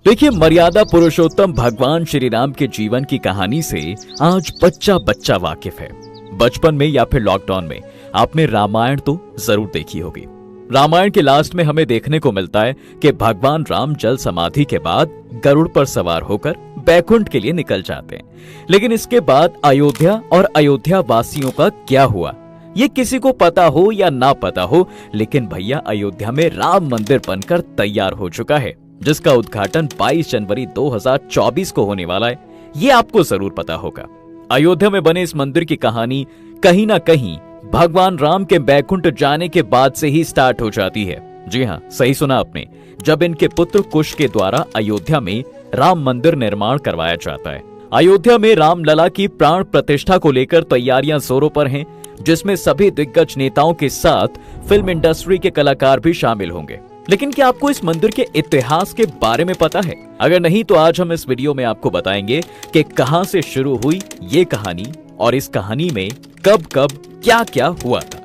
देखिए, मर्यादा पुरुषोत्तम भगवान श्री राम के जीवन की कहानी से आज बच्चा बच्चा वाकिफ है। बचपन में या फिर लॉकडाउन में आपने रामायण तो जरूर देखी होगी। रामायण के लास्ट में हमें देखने को मिलता है कि भगवान राम जल समाधि के बाद गरुड़ पर सवार होकर बैकुंठ के लिए निकल जाते हैं। लेकिन इसके बाद अयोध्या और अयोध्या वासियों का क्या हुआ, ये किसी को पता हो या ना पता हो, लेकिन भैया अयोध्या में राम मंदिर बनकर तैयार हो चुका है, जिसका उद्घाटन 22 जनवरी 2024 को होने वाला है। ये आपको जरूर पता होगा। अयोध्या में बने इस मंदिर की कहानी कहीं ना कहीं भगवान राम के बैकुंठ जाने के बाद से ही स्टार्ट हो जाती है। जी हाँ, सही सुना आपने। जब इनके पुत्र कुश के द्वारा अयोध्या में राम मंदिर निर्माण करवाया जाता है। अयोध्या में रामलला की प्राण प्रतिष्ठा को लेकर तैयारियां जोरों पर हैं, जिसमें सभी दिग्गज नेताओं के साथ फिल्म इंडस्ट्री के कलाकार भी शामिल होंगे। लेकिन क्या आपको इस मंदिर के इतिहास के बारे में पता है? अगर नहीं तो आज हम इस वीडियो में आपको बताएंगे कि कहां से शुरू हुई ये कहानी और इस कहानी में कब कब क्या क्या हुआ था।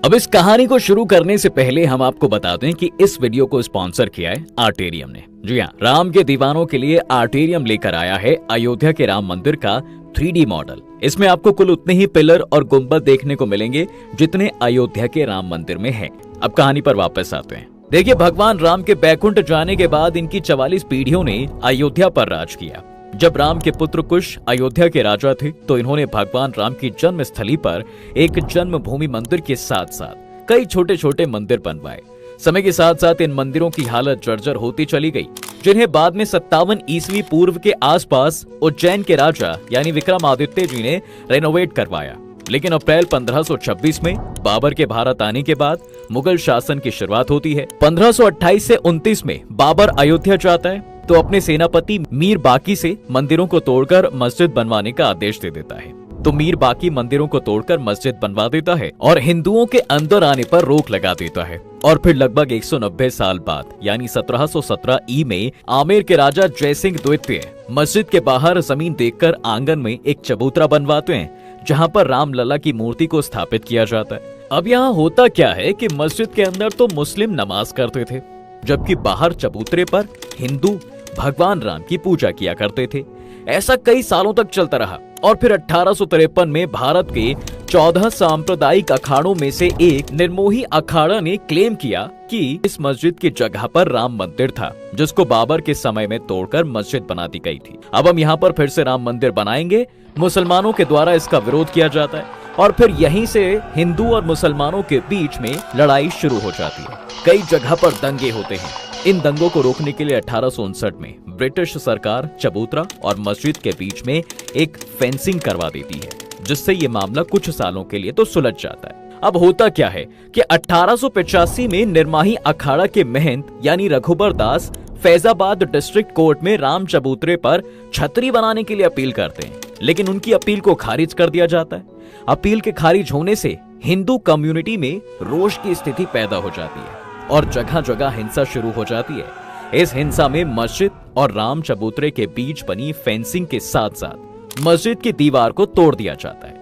अब इस कहानी को शुरू करने से पहले हम आपको बता दें कि इस वीडियो को स्पॉन्सर किया है आर्टेरियम ने। जी हाँ, राम के दीवानों के लिए आर्टेरियम लेकर आया है अयोध्या के राम मंदिर का 3D मॉडल। इसमें आपको कुल उतने ही पिलर और गुंबद देखने को मिलेंगे जितने अयोध्या के राम मंदिर में हैं। अब कहानी पर वापस आते हैं। देखिए, भगवान राम के बैकुंठ जाने के बाद इनकी 44 पीढ़ियों ने अयोध्या पर राज किया। जब राम के पुत्र कुश अयोध्या के राजा थे तो इन्होंने भगवान राम की जन्म स्थली पर एक जन्मभूमि मंदिर के साथ साथ कई छोटे छोटे मंदिर बनवाए। समय के साथ साथ इन मंदिरों की हालत जर्जर होती चली गई, जिन्हें बाद में 57 ईस्वी पूर्व के आसपास उज्जैन के राजा यानी विक्रमादित्य जी ने रेनोवेट करवाया। लेकिन अप्रैल 1526 में बाबर के भारत आने के बाद मुगल शासन की शुरुआत होती है। 1528 से 29 में बाबर अयोध्या जाता है तो अपने सेनापति मीर बाकी से मंदिरों को तोड़कर मस्जिद बनवाने का आदेश दे देता है। तो मीर बाकी मंदिरों को तोड़कर मस्जिद बनवा देता है और हिंदुओं के अंदर आने पर रोक लगा देता है। और फिर लगभग 190 साल बाद यानी 1717 ई में आमेर के राजा जयसिंह द्वितीय मस्जिद के बाहर जमीन देखकर आंगन में एक चबूतरा बनवाते हैं, जहां पर रामलला की मूर्ति को स्थापित किया जाता है। अब यहाँ होता क्या है कि मस्जिद के अंदर तो मुस्लिम नमाज करते थे, जबकि बाहर चबूतरे पर हिंदू भगवान राम की पूजा किया करते थे। ऐसा कई सालों तक चलता रहा और फिर 1853 में भारत के 14 सांप्रदायिक अखाड़ों में से एक निर्मोही अखाड़ा ने क्लेम किया कि इस मस्जिद की जगह पर राम मंदिर था, जिसको बाबर के समय में तोड़कर मस्जिद बना दी गई थी। अब हम यहाँ पर फिर से राम मंदिर बनाएंगे। मुसलमानों के द्वारा इसका विरोध किया जाता है और फिर यहीं से हिंदू और मुसलमानों के बीच में लड़ाई शुरू हो जाती है। कई जगह पर दंगे होते हैं। इन दंगों को रोकने के लिए 1859 में ब्रिटिश सरकार चबूतरा और मस्जिद के बीच में एक फेंसिंग करवा देती है, जिससे ये मामला कुछ सालों के लिए तो सुलझ जाता है। अब होता क्या है कि 1885 में निर्माही अखाड़ा के महंत यानी रघुबर दास फैजाबाद डिस्ट्रिक्ट कोर्ट में राम चबूतरे पर छतरी बनाने के लिए अपील करते हैं, लेकिन उनकी अपील को खारिज कर दिया जाता है। अपील के खारिज होने से हिंदू कम्युनिटी में रोष की स्थिति पैदा हो जाती है और जगह जगह हिंसा शुरू हो जाती है। इस हिंसा में मस्जिद और राम चबूतरे के बीच बनी फेंसिंग के साथ साथ मस्जिद की दीवार को तोड़ दिया जाता है।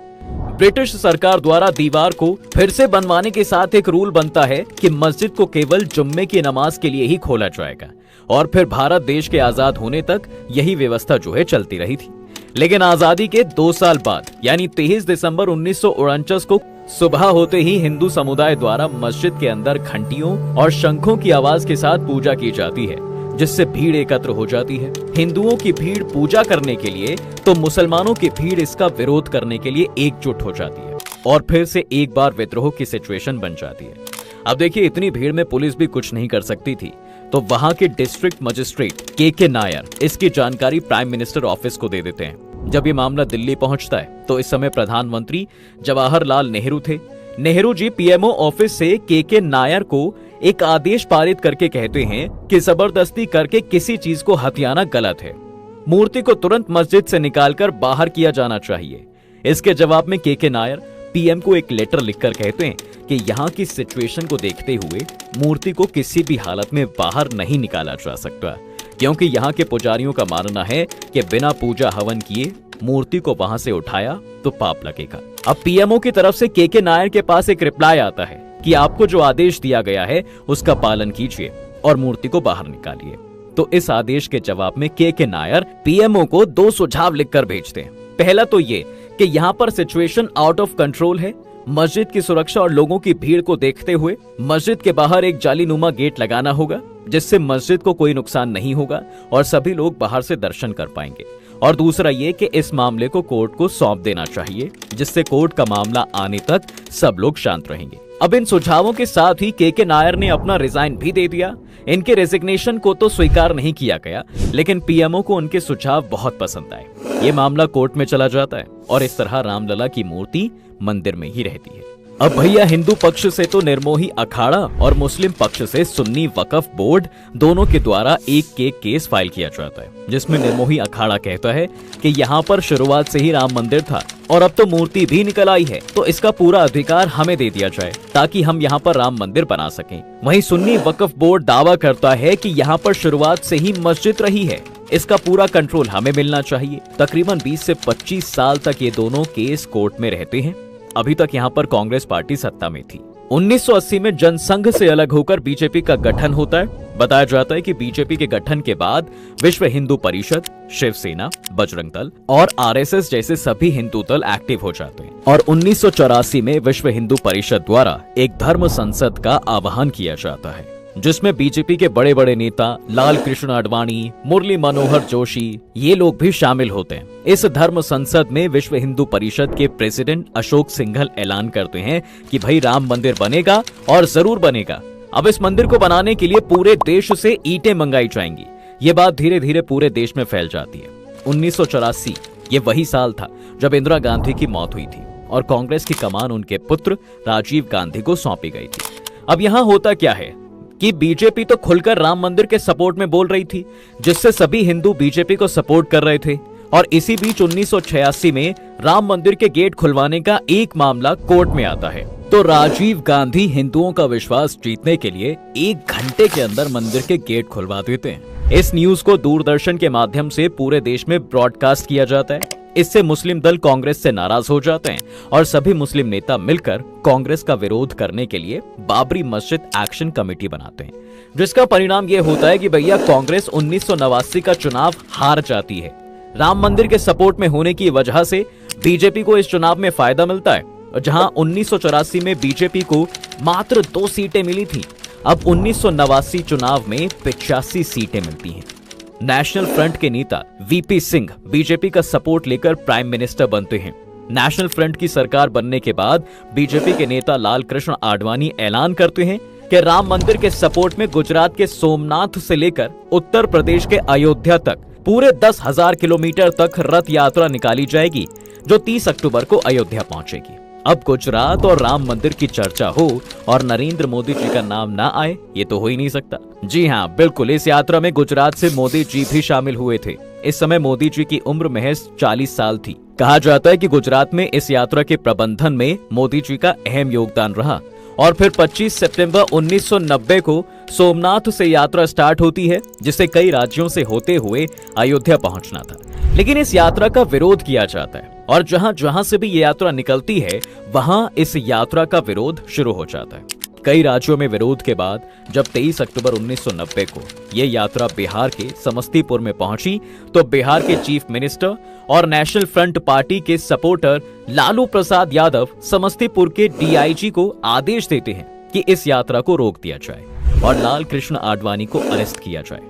ब्रिटिश सरकार द्वारा दीवार को फिर से बनवाने के साथ एक रूल बनता है कि मस्जिद को केवल जुम्मे की नमाज के लिए ही खोला जाएगा और फिर भारत देश के आजाद होने तक यही व्यवस्था जो है चलती रही थी। लेकिन आजादी के 2 साल बाद यानी 23 दिसंबर 1949 को सुबह होते ही हिंदू समुदाय द्वारा मस्जिद के अंदर घंटियों और शंखों की आवाज के साथ पूजा की जाती है, जिससे भीड़ एकत्र हो जाती है। हिंदुओं की भीड़ पूजा करने के लिए तो मुसलमानों की भीड़ इसका विरोध करने के लिए एकजुट हो जाती है और फिर से एक बार विद्रोह की सिचुएशन बन जाती है। अब देखिए, इतनी भीड़ में पुलिस भी कुछ नहीं कर सकती थी, तो वहां के डिस्ट्रिक्ट मजिस्ट्रेट के नायर इसकी जानकारी प्राइम मिनिस्टर ऑफिस को दे देते हैं। जब ये मामला दिल्ली पहुंचता है तो इस समय प्रधानमंत्री जवाहरलाल नेहरू थे। नेहरू जी पीएमओ ऑफिस से के नायर को एक आदेश पारित करके कहते हैं कि जबरदस्ती करके किसी चीज को हथियाना गलत है, मूर्ति को तुरंत मस्जिद से निकालकर बाहर किया जाना चाहिए। इसके जवाब में के नायर पीएम को एक लेटर लिखकर कहते हैं कि यहाँ की सिचुएशन को देखते हुए मूर्ति को किसी भी हालत में बाहर नहीं निकाला जा सकता, क्योंकि यहाँ के पुजारियों का मानना है कि बिना पूजा हवन किए मूर्ति को वहां से उठाया तो पाप लगेगा। अब पीएमओ की तरफ से के नायर के पास एक रिप्लाई आता है कि आपको जो आदेश दिया गया है उसका पालन कीजिए और मूर्ति को बाहर निकालिए। तो इस आदेश के जवाब में के नायर पीएमओ को 2 सुझाव लिखकर भेजते हैं। पहला तो ये कि यहाँ पर सिचुएशन आउट ऑफ कंट्रोल है, मस्जिद की सुरक्षा और लोगों की भीड़ को देखते हुए मस्जिद के बाहर एक जालीनुमा गेट लगाना होगा, जिससे मस्जिद को कोई नुकसान नहीं होगा और सभी लोग बाहर से दर्शन कर पाएंगे। और दूसरा ये कि इस मामले को कोर्ट को सौंप देना चाहिए, जिससे कोर्ट का मामला आने तक सब लोग शांत रहेंगे। अब इन सुझावों के साथ ही के नायर ने अपना रिजाइन भी दे दिया। इनके रेजिग्नेशन को तो स्वीकार नहीं किया गया, लेकिन पीएमओ को उनके सुझाव बहुत पसंद आए। ये मामला कोर्ट में चला जाता है और इस तरह रामलला की मूर्ति मंदिर में ही रहती है। अब भैया हिंदू पक्ष से तो निर्मोही अखाड़ा और मुस्लिम पक्ष से सुन्नी वक्फ बोर्ड दोनों के द्वारा एक केस फाइल किया जाता है, जिसमें निर्मोही अखाड़ा कहता है कि यहाँ पर शुरुआत से ही राम मंदिर था और अब तो मूर्ति भी निकल आई है, तो इसका पूरा अधिकार हमें दे दिया जाए ताकि हम यहाँ पर राम मंदिर बना सकें। वहीं सुन्नी वक्फ बोर्ड दावा करता है कि यहाँ पर शुरुआत से ही मस्जिद रही है, इसका पूरा कंट्रोल हमें मिलना चाहिए। तकरीबन 20 से 25 साल तक ये दोनों केस कोर्ट में रहते हैं। अभी तक यहाँ पर कांग्रेस पार्टी सत्ता में थी। 1980 में जनसंघ से अलग होकर बीजेपी का गठन होता है। बताया जाता है कि बीजेपी के गठन के बाद विश्व हिंदू परिषद, शिवसेना, बजरंग दल और आरएसएस जैसे सभी हिंदू दल एक्टिव हो जाते हैं और 1984 में विश्व हिंदू परिषद द्वारा एक धर्म संसद का आह्वान किया जाता है, जिसमें बीजेपी के बड़े बड़े नेता लाल कृष्ण आडवाणी, मुरली मनोहर जोशी, ये लोग भी शामिल होते हैं। इस धर्म संसद में विश्व हिंदू परिषद के प्रेसिडेंट अशोक सिंघल ऐलान करते हैं कि भाई राम मंदिर बनेगा और जरूर बनेगा। अब इस मंदिर को बनाने के लिए पूरे देश से ईंटें मंगाई जाएंगी। ये बात धीरे धीरे पूरे देश में फैल जाती है। 1984 ये वही साल था जब इंदिरा गांधी की मौत हुई थी और कांग्रेस की कमान उनके पुत्र राजीव गांधी को सौंपी गई थी। अब यहाँ होता क्या है कि बीजेपी तो खुलकर राम मंदिर के सपोर्ट में बोल रही थी, जिससे सभी हिंदू बीजेपी को सपोर्ट कर रहे थे। और इसी बीच 1986 में राम मंदिर के गेट खुलवाने का एक मामला कोर्ट में आता है, तो राजीव गांधी हिंदुओं का विश्वास जीतने के लिए 1 घंटे के अंदर मंदिर के गेट खुलवा देते हैं। इस न्यूज को दूरदर्शन के माध्यम से पूरे देश में ब्रॉडकास्ट किया जाता है। इससे मुस्लिम दल कांग्रेस से नाराज हो जाते हैं और सभी मुस्लिम नेता मिलकर कांग्रेस का विरोध करने के लिए बाबरी मस्जिद एक्शन कमेटी बनाते हैं, जिसका परिणाम ये होता है कि भैया कांग्रेस 1989 का चुनाव हार जाती है। राम मंदिर के सपोर्ट में होने की वजह से बीजेपी को इस चुनाव में फायदा मिलता है। जहां 1984 में बीजेपी को मात्र 2 सीटें मिली थी, अब 1989 चुनाव में 85 सीटें मिलती हैं। नेशनल फ्रंट के नेता वीपी सिंह बीजेपी का सपोर्ट लेकर प्राइम मिनिस्टर बनते हैं। नेशनल फ्रंट की सरकार बनने के बाद बीजेपी के नेता लाल कृष्ण आडवाणी ऐलान करते हैं कि राम मंदिर के सपोर्ट में गुजरात के सोमनाथ से लेकर उत्तर प्रदेश के अयोध्या तक पूरे 10,000 किलोमीटर तक रथ यात्रा निकाली जाएगी, जो 30 अक्टूबर को अयोध्या पहुंचेगी। अब गुजरात और राम मंदिर की चर्चा हो और नरेंद्र मोदी जी का नाम ना आए, ये तो हो ही नहीं सकता। जी हाँ, बिल्कुल, इस यात्रा में गुजरात से मोदी जी भी शामिल हुए थे। इस समय मोदी जी की उम्र महज 40 साल थी। कहा जाता है कि गुजरात में इस यात्रा के प्रबंधन में मोदी जी का अहम योगदान रहा और फिर 25 सितंबर 1990 को सोमनाथ से यात्रा स्टार्ट होती है, जिसे कई राज्यों से होते हुए अयोध्या पहुंचना था। लेकिन इस यात्रा का विरोध किया जाता है और जहां जहां से भी ये यात्रा निकलती है, वहां इस यात्रा का विरोध शुरू हो जाता है। कई राज्यों में विरोध के बाद जब 23 अक्टूबर 1990 को ये यात्रा बिहार के समस्तीपुर में पहुंची, तो बिहार के चीफ मिनिस्टर और नेशनल फ्रंट पार्टी के सपोर्टर लालू प्रसाद यादव समस्तीपुर के डीआईजी को आदेश देते हैं कि इस यात्रा को रोक दिया जाए और लाल कृष्ण आडवाणी को अरेस्ट किया जाए।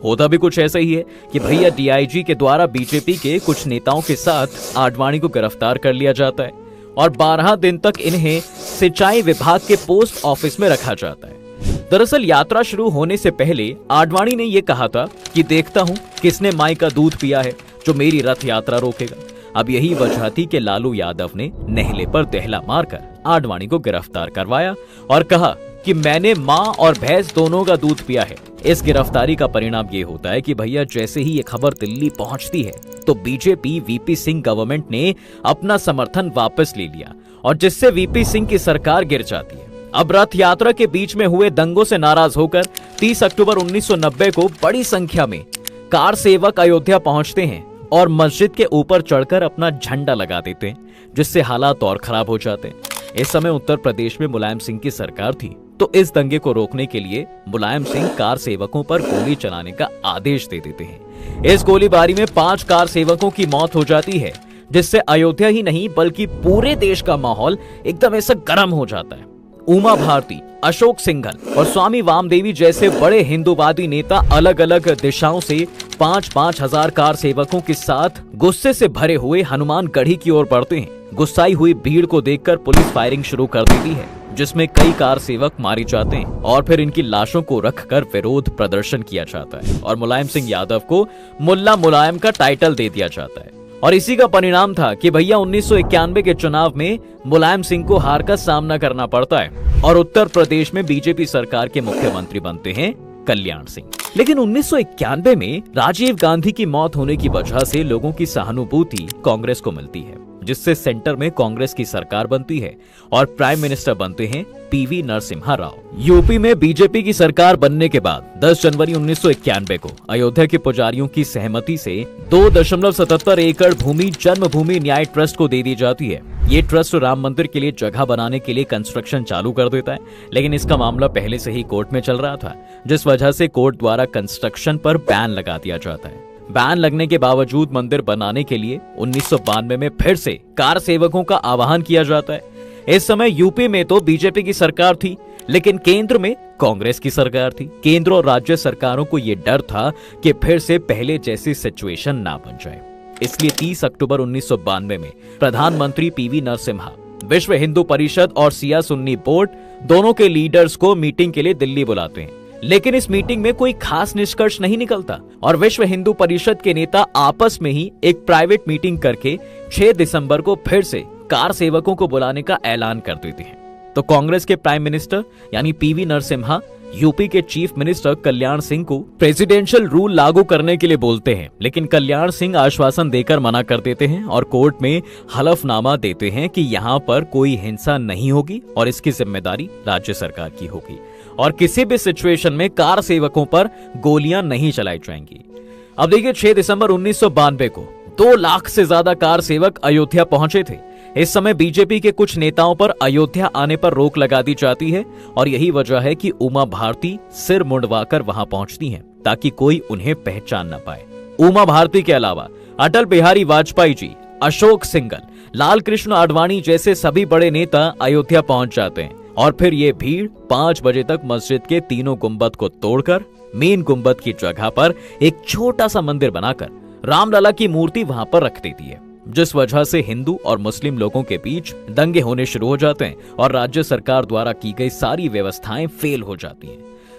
होता भी कुछ ऐसा ही है कि भैया डीआईजी के द्वारा बीजेपी के कुछ नेताओं के साथ आडवाणी को गिरफ्तार कर लिया जाता है और 12 दिन तक इन्हें सिंचाई विभाग के पोस्ट ऑफिस में रखा जाता है। दरअसल यात्रा शुरू होने से पहले आडवाणी ने यह कहा था कि देखता हूं किसने माई का दूध पिया है जो मेरी रथ यात्रा रोकेगा। अब यही वजह थी कि लालू यादव ने नेहले पर दहला मारकर आडवाणी को गिरफ्तार करवाया और कहा कि मैंने माँ और भैंस दोनों का दूध पिया है। इस गिरफ्तारी का परिणाम ये होता है कि भैया जैसे ही ये खबर दिल्ली पहुंचती है, तो बीजेपी वीपी सिंह गवर्नमेंट ने अपना समर्थन वापस ले लिया और जिससे वीपी सिंह की सरकार गिर जाती है। अब रथ यात्रा के बीच में हुए दंगों से नाराज होकर 30 अक्टूबर 1990 को बड़ी संख्या में कार सेवक अयोध्या पहुंचते हैं और मस्जिद के ऊपर चढ़कर अपना झंडा लगा देते हैं, जिससे हालात और खराब हो जाते हैं। इस समय उत्तर प्रदेश में मुलायम सिंह की सरकार थी, तो इस दंगे को रोकने के लिए मुलायम सिंह कार सेवकों पर गोली चलाने का आदेश दे देते हैं। इस गोलीबारी में 5 कार सेवकों की मौत हो जाती है, जिससे अयोध्या ही नहीं बल्कि पूरे देश का माहौल एकदम ऐसा गर्म हो जाता है। उमा भारती, अशोक सिंघल और स्वामी वामदेवी जैसे बड़े हिंदूवादी नेता अलग अलग दिशाओं से 5-5 हजार कार सेवकों के साथ गुस्से से भरे हुए हनुमानगढ़ी की ओर बढ़ते हैं। गुस्साई हुई भीड़ को देखकर पुलिस फायरिंग शुरू कर देती है, जिसमें कई कार सेवक मारे जाते हैं और फिर इनकी लाशों को रखकर विरोध प्रदर्शन किया जाता है और मुलायम सिंह यादव को मुल्ला मुलायम का टाइटल दे दिया जाता है। और इसी का परिणाम था कि भैया 1991 के चुनाव में मुलायम सिंह को हार का सामना करना पड़ता है और उत्तर प्रदेश में बीजेपी सरकार के मुख्यमंत्री बनते हैं कल्याण सिंह। लेकिन 1991 में राजीव गांधी की मौत होने की वजह से लोगों की सहानुभूति कांग्रेस को मिलती है, जिससे सेंटर में कांग्रेस की सरकार बनती है और प्राइम मिनिस्टर बनते हैं पीवी नरसिम्हा राव। यूपी में बीजेपी की सरकार बनने के बाद 10 जनवरी 1991 को अयोध्या के पुजारियों की सहमति से 2.77 एकड़ भूमि जन्मभूमि न्याय ट्रस्ट को दे दी जाती है। ये ट्रस्ट राम मंदिर के लिए जगह बनाने के लिए कंस्ट्रक्शन चालू कर देता है, लेकिन इसका मामला पहले से ही कोर्ट में चल रहा था, जिस वजह से कोर्ट द्वारा कंस्ट्रक्शन पर बैन लगा दिया जाता है। बैन लगने के बावजूद मंदिर बनाने के लिए 1992 में फिर से कार सेवकों का आह्वान किया जाता है। इस समय यूपी में तो बीजेपी की सरकार थी, लेकिन केंद्र में कांग्रेस की सरकार थी। केंद्र और राज्य सरकारों को यह डर था कि फिर से पहले जैसी सिचुएशन ना बन जाए, इसलिए 30 अक्टूबर 1992 में प्रधानमंत्री पीवी नरसिम्हा विश्व हिंदू परिषद और सिया सुन्नी बोर्ड दोनों के लीडर्स को मीटिंग के लिए दिल्ली बुलाते हैं। लेकिन इस मीटिंग में कोई खास निष्कर्ष नहीं निकलता और विश्व हिंदू परिषद के नेता आपस में ही एक प्राइवेट मीटिंग करके 6 दिसंबर को फिर से कार सेवकों को बुलाने का ऐलान कर देते हैं। तो कांग्रेस के प्राइम मिनिस्टर यानी पीवी नरसिम्हा यूपी के चीफ मिनिस्टर कल्याण सिंह को प्रेसिडेंशियल रूल लागू करने के लिए बोलते हैं, लेकिन कल्याण सिंह आश्वासन देकर मना कर देते हैं और कोर्ट में हलफनामा देते हैं कि यहाँ पर कोई हिंसा नहीं होगी और इसकी जिम्मेदारी राज्य सरकार की होगी और किसी भी सिचुएशन में कार सेवकों पर गोलियां नहीं चलाई जाएंगी। अब देखिए 6 दिसंबर 1992 को 2 लाख से ज्यादा कार सेवक अयोध्या पहुंचे थे। इस समय बीजेपी के कुछ नेताओं पर अयोध्या आने पर रोक लगा दी जाती है और यही वजह है कि उमा भारती सिर मुंडवाकर वहां पहुंचती हैं ताकि कोई उन्हें पहचान न पाए। उमा भारती के अलावा अटल बिहारी वाजपेयी जी, अशोक सिंघल, लाल कृष्ण आडवाणी जैसे सभी बड़े नेता अयोध्या पहुंच जाते हैं और फिर ये भीड़ 5 बजे तक मस्जिद के तीनों गुंबद को तोड़कर मेन गुंबद की जगह पर एक छोटा सा मंदिर बनाकर रामलला की मूर्ति वहां पर रख देती है, जिस वजह से हिंदू और मुस्लिम लोगों के बीच दंगे होने शुरू हो जाते हैं और राज्य सरकार द्वारा की गई सारी व्यवस्थाएं फेल हो जाती हैं।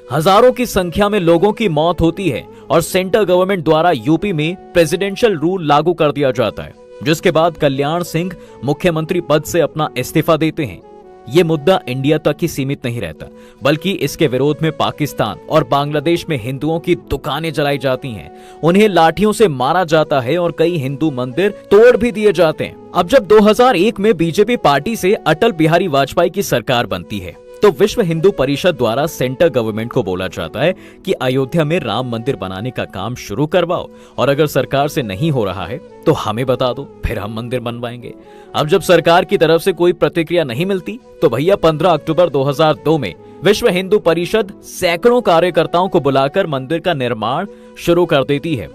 हजारों की संख्या में लोगों की मौत होती है और सेंट्रल गवर्नमेंट द्वारा यूपी में प्रेसिडेंशियल रूल लागू कर दिया जाता है, जिसके बाद कल्याण सिंह मुख्यमंत्री पद से अपना इस्तीफा देते हैं। ये मुद्दा इंडिया तक ही सीमित नहीं रहता, बल्कि इसके विरोध में पाकिस्तान और बांग्लादेश में हिंदुओं की दुकानें जलाई जाती हैं, उन्हें लाठियों से मारा जाता है और कई हिंदू मंदिर तोड़ भी दिए जाते हैं। अब जब 2001 में बीजेपी पार्टी से अटल बिहारी वाजपेयी की सरकार बनती है तो विश्व हिंदू परिषद द्वारा सेंट्रल गवर्नमेंट को बोला जाता है कि अयोध्या में राम मंदिर बनाने का काम शुरू करवाओ और अगर सरकार से नहीं हो रहा है तो हमें बता दो, फिर हम मंदिर बनवाएंगे। अब जब सरकार की तरफ से कोई प्रतिक्रिया नहीं मिलती तो भैया 15 अक्टूबर 2002 में विश्व हिंदू परिषद सैकड़ों कार्यकर्ताओं को बुलाकर मंदिर का निर्माण शुरू कर देती है।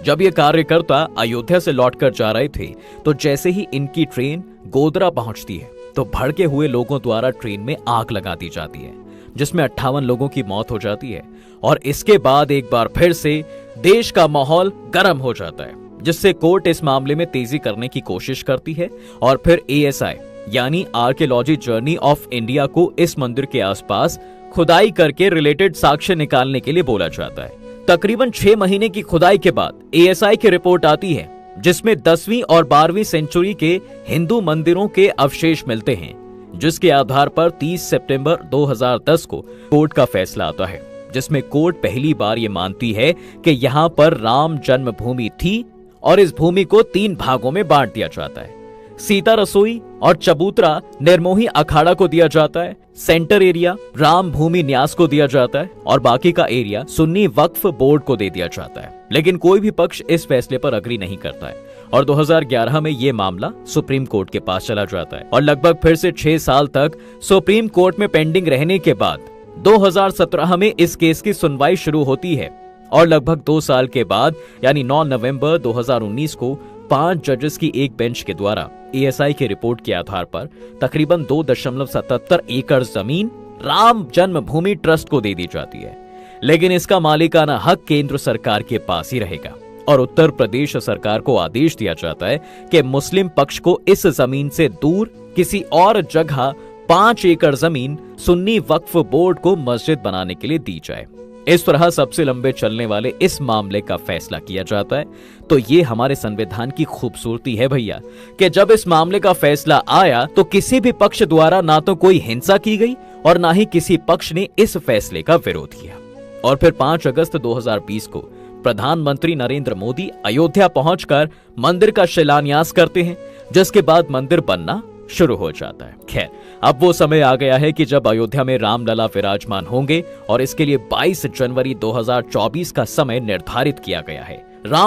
जब ये कार्यकर्ता अयोध्या से लौटकर जा रहे थे तो जैसे ही इनकी ट्रेन गोधरा पहुंचती है तो भड़के हुए लोगों द्वारा ट्रेन में आग लगा दी जाती है, जिसमें 58 लोगों की मौत हो जाती है और इसके बाद एक बार फिर से देश का माहौल गर्म हो जाता है, जिससे कोर्ट इस मामले में तेजी करने की कोशिश करती है और फिर ASI यानी आर्कियोलॉजी जर्नी ऑफ इंडिया को इस मंदिर के आसपास खुदाई करके रिलेटेड साक्ष्य निकालने के लिए बोला जाता है। तकरीबन 6 महीने की खुदाई के बाद ASI की रिपोर्ट आती है, जिसमें 10वीं और 12वीं सेंचुरी के हिंदू मंदिरों के अवशेष मिलते हैं, जिसके आधार पर 30 सितंबर 2010 को कोर्ट का फैसला आता है, जिसमें कोर्ट पहली बार ये मानती है कि यहाँ पर राम जन्मभूमि थी और इस भूमि को 3 भागों में बांट दिया जाता है। सीता रसोई और चबूतरा निर्मोही अखाड़ा को दिया जाता है, सेंटर एरिया राम भूमि न्यास को दिया जाता है और बाकी का एरिया सुन्नी वक्फ बोर्ड को दे दिया जाता है। लेकिन कोई भी पक्ष इस फैसले पर अग्री नहीं करता है और 2011 में ये मामला सुप्रीम कोर्ट के पास चला जाता है और लगभग फिर से 6 साल तक सुप्रीम कोर्ट में पेंडिंग रहने के बाद 2017 में इस केस की सुनवाई शुरू होती है और लगभग 2 साल के बाद यानी 9 नवंबर 2019 को 5 जजेस की एक बेंच के द्वारा एएसआई की रिपोर्ट के आधार पर तकरीबन 2.77 एकड़ जमीन राम जन्मभूमि ट्रस्ट को दे दी जाती है। लेकिन इसका मालिकाना हक केंद्र सरकार के पास ही रहेगा और उत्तर प्रदेश सरकार को आदेश दिया जाता है कि मुस्लिम पक्ष को इस जमीन से दूर किसी और जगह 5 एकड़ जमीन सुन्नी वक्फ बोर्ड को मस्जिद बनाने के लिए दी जाए। इस तरह सबसे लंबे चलने वाले इस मामले का फैसला किया जाता है। तो ये हमारे संविधान की खूबसूरती है भैया कि जब इस मामले का फैसला आया तो किसी भी पक्ष द्वारा ना तो कोई हिंसा की गई और ना ही किसी पक्ष ने इस फैसले का विरोध किया। और फिर 5 अगस्त 2020 को प्रधानमंत्री नरेंद्र मोदी अयोध्या पहुंचकर मंदिर का शिलान्यास करते हैं, जिसके बाद मंदिर बनना शुरू हो जाता है। खैर, अब वो समय आ गया है कि जब अयोध्या में रामलला विराजमान होंगे और इसके लिए 22 जनवरी 2024 का समय निर्धारित किया गया है। राम